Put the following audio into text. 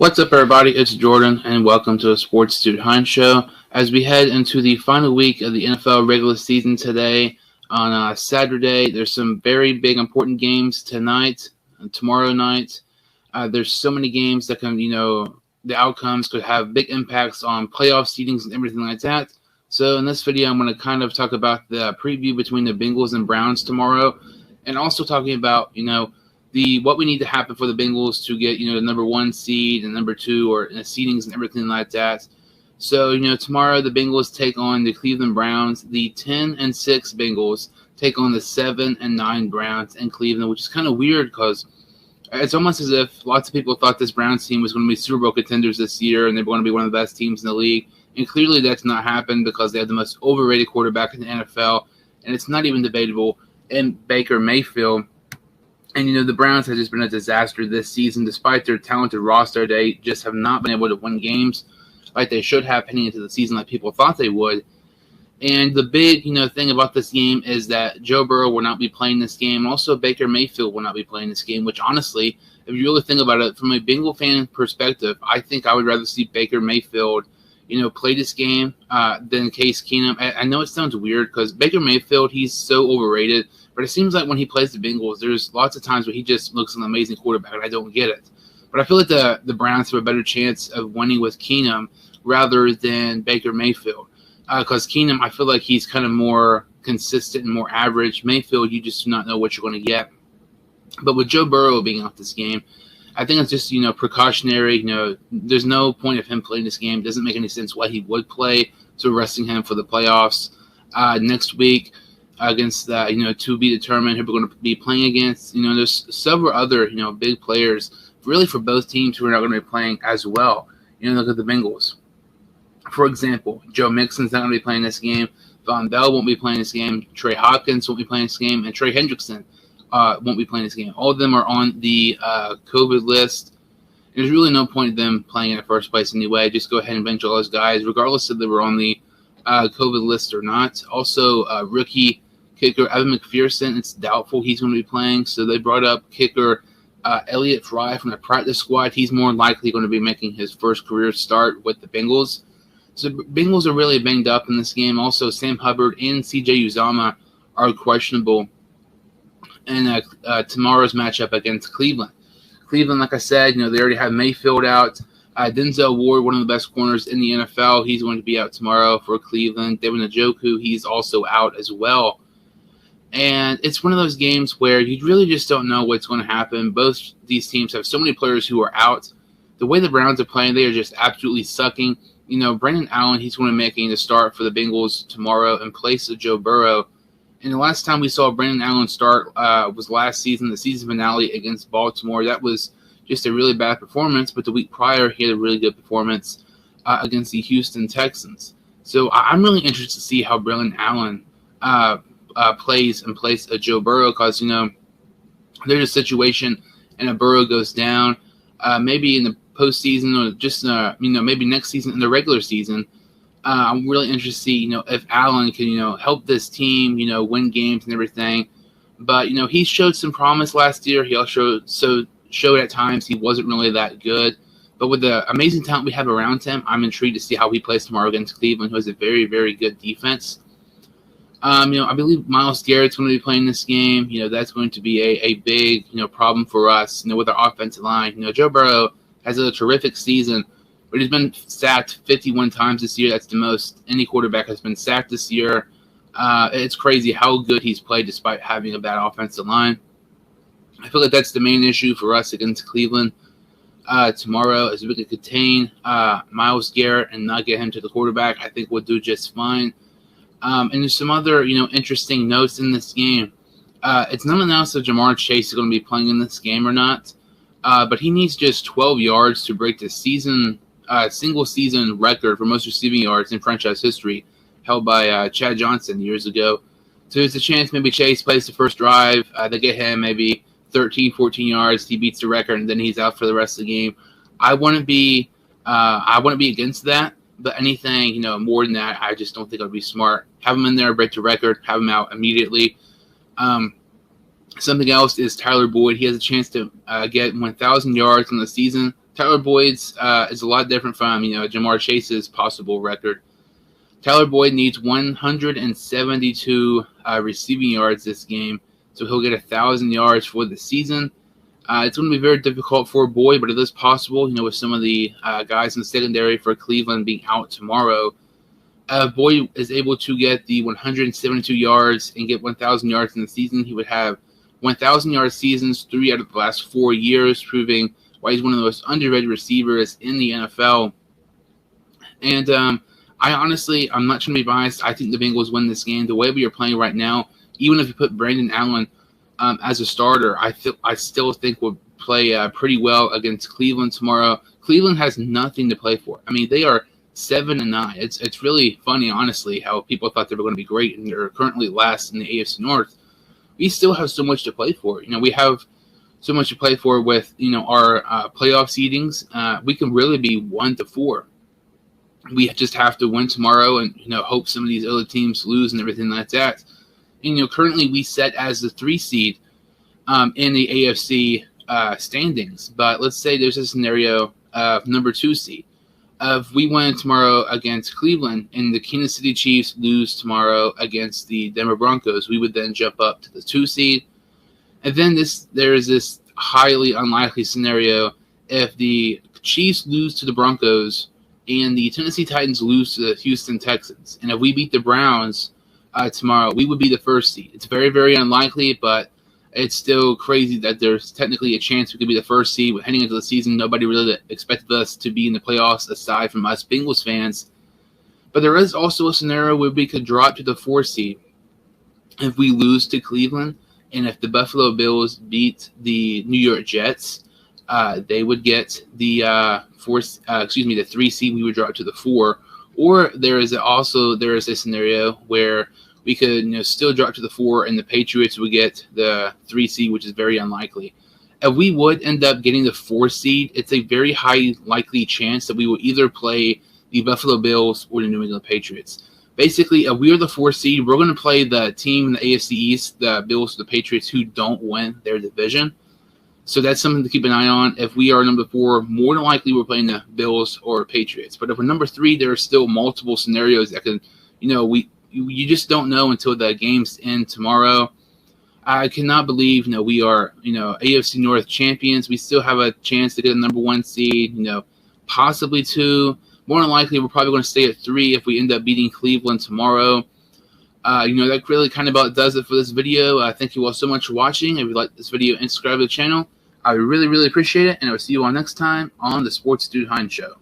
What's up, everybody? It's Jordan, and welcome to the Sports Dude Hines Show. As we head into the final week of the NFL regular season today, on Saturday, there's some very big, important games tonight and tomorrow night. There's so many games that can, the outcomes could have big impacts on playoff seedings and everything like that. So in this video, I'm going to kind of talk about the preview between the Bengals and Browns tomorrow, and also talking about, what we need to happen for the Bengals to get, the number one seed and number two or seedings and everything like that. So, tomorrow the Bengals take on the Cleveland Browns. The 10-6 Bengals take on the 7-9 Browns in Cleveland, which is kind of weird because it's almost as if lots of people thought this Browns team was going to be Super Bowl contenders this year and they're going to be one of the best teams in the league. And clearly that's not happened because they have the most overrated quarterback in the NFL, and it's not even debatable in Baker Mayfield. And, the Browns have just been a disaster this season. Despite their talented roster, they just have not been able to win games like they should have heading into the season like people thought they would. And the big, thing about this game is that Joe Burrow will not be playing this game. Also, Baker Mayfield will not be playing this game, which honestly, if you really think about it, from a Bengal fan perspective, I think I would rather see Baker Mayfield, play this game than Case Keenum. I know it sounds weird because Baker Mayfield, he's so overrated. But it seems like when he plays the Bengals, there's lots of times where he just looks an amazing quarterback, and I don't get it. But I feel like the Browns have a better chance of winning with Keenum rather than Baker Mayfield. Because Keenum, I feel like he's kind of more consistent and more average. Mayfield, you just do not know what you're going to get. But with Joe Burrow being out this game, I think it's just, precautionary. There's no point of him playing this game. It doesn't make any sense why he would play, so resting him for the playoffs next week. Against to be determined who we're going to be playing against. There's several other, big players really for both teams who are not going to be playing as well. Look at the Bengals. For example, Joe Mixon's not going to be playing this game. Von Bell won't be playing this game. Trey Hopkins won't be playing this game. And Trey Hendrickson won't be playing this game. All of them are on the COVID list. There's really no point in them playing in the first place anyway. Just go ahead and bench all those guys, regardless if they were on the COVID list or not. Also, rookie kicker Evan McPherson, it's doubtful he's going to be playing. So they brought up kicker Elliott Fry from the practice squad. He's more likely going to be making his first career start with the Bengals. So Bengals are really banged up in this game. Also, Sam Hubbard and C.J. Uzomah are questionable in tomorrow's matchup against Cleveland. Cleveland, like I said, they already have Mayfield out. Denzel Ward, one of the best corners in the NFL, he's going to be out tomorrow for Cleveland. Devin Njoku, he's also out as well. And it's one of those games where you really just don't know what's going to happen. Both these teams have so many players who are out. The way the Browns are playing, they are just absolutely sucking. Brandon Allen, he's going to be making the start for the Bengals tomorrow in place of Joe Burrow. And the last time we saw Brandon Allen start was last season, the season finale against Baltimore. That was just a really bad performance, but the week prior, he had a really good performance against the Houston Texans. So I'm really interested to see how Brandon Allen plays in place of Joe Burrow because, there's a situation and a Burrow goes down, maybe in the postseason or just, maybe next season in the regular season. I'm really interested to see, if Allen can, help this team, win games and everything. But, he showed some promise last year. He also showed at times he wasn't really that good. But with the amazing talent we have around him, I'm intrigued to see how he plays tomorrow against Cleveland, who has a very, very good defense. I believe Myles Garrett's going to be playing this game. That's going to be a big, problem for us, with our offensive line. Joe Burrow has a terrific season, but he's been sacked 51 times this year. That's the most any quarterback has been sacked this year. It's crazy how good he's played despite having a bad offensive line. I feel like that's the main issue for us against Cleveland tomorrow, is we could contain Myles Garrett and not get him to the quarterback. I think we'll do just fine. And there's some other, interesting notes in this game. It's not announced if Jamar Chase is going to be playing in this game or not, but he needs just 12 yards to break the single season record for most receiving yards in franchise history, held by Chad Johnson years ago. So there's a chance maybe Chase plays the first drive. They get him maybe 13, 14 yards. He beats the record, and then he's out for the rest of the game. I wouldn't be against that. But anything, more than that, I just don't think it would be smart. Have him in there, break the record, have him out immediately. Something else is Tyler Boyd. He has a chance to get 1,000 yards in the season Tyler Boyd's is a lot different from Jamar Chase's possible record. Tyler Boyd needs 172 receiving yards this game, so he'll get 1,000 yards for the season. It's going to be very difficult for Boyd, but it is possible, with some of the guys in the secondary for Cleveland being out tomorrow. Boyd is able to get the 172 yards and get 1,000 yards in the season. He would have 1,000-yard seasons 3 out of the last 4 years, proving why he's one of the most underrated receivers in the NFL. And I'm not trying to be biased. I think the Bengals win this game. The way we are playing right now, even if you put Brandon Allen as a starter, I still think we'll play pretty well against Cleveland tomorrow. Cleveland has nothing to play for. I mean, they are 7-9. It's really funny, honestly, how people thought they were going to be great, and they're currently last in the AFC North. We still have so much to play for. We have so much to play for with our playoff seedings. We can really be 1-4. We just have to win tomorrow and hope some of these other teams lose and everything like that. And currently we set as the 3 seed in the AFC standings. But let's say there's a scenario of number 2 seed. If we win tomorrow against Cleveland and the Kansas City Chiefs lose tomorrow against the Denver Broncos, we would then jump up to the 2 seed. And then there is this highly unlikely scenario if the Chiefs lose to the Broncos and the Tennessee Titans lose to the Houston Texans. And if we beat the Browns tomorrow, we would be the 1st seed. It's very, very unlikely, but it's still crazy that there's technically a chance we could be the 1st seed. Heading into the season, nobody really expected us to be in the playoffs aside from us Bengals fans. But there is also a scenario where we could drop to the 4th seed if we lose to Cleveland, and if the Buffalo Bills beat the New York Jets, they would get the 3 seed. We would drop to the 4. Or there is a scenario where we could still drop to the 4, and the Patriots would get the 3 seed, which is very unlikely. If we would end up getting the 4 seed, it's a very high likely chance that we will either play the Buffalo Bills or the New England Patriots. Basically, if we are the 4 seed, we're going to play the team in the AFC East, the Bills or the Patriots, who don't win their division. So that's something to keep an eye on. If we are number 4, more than likely we're playing the Bills or Patriots. But if we're number 3, there are still multiple scenarios that could, you just don't know until the games end tomorrow. I cannot believe, we are, AFC North champions. We still have a chance to get a number 1 seed, possibly 2. More than likely, we're probably going to stay at 3 if we end up beating Cleveland tomorrow. That really kind of about does it for this video. Thank you all so much for watching. If you like this video and subscribe to the channel, I would really, really appreciate it. And I will see you all next time on the Sports Dude Hines Show.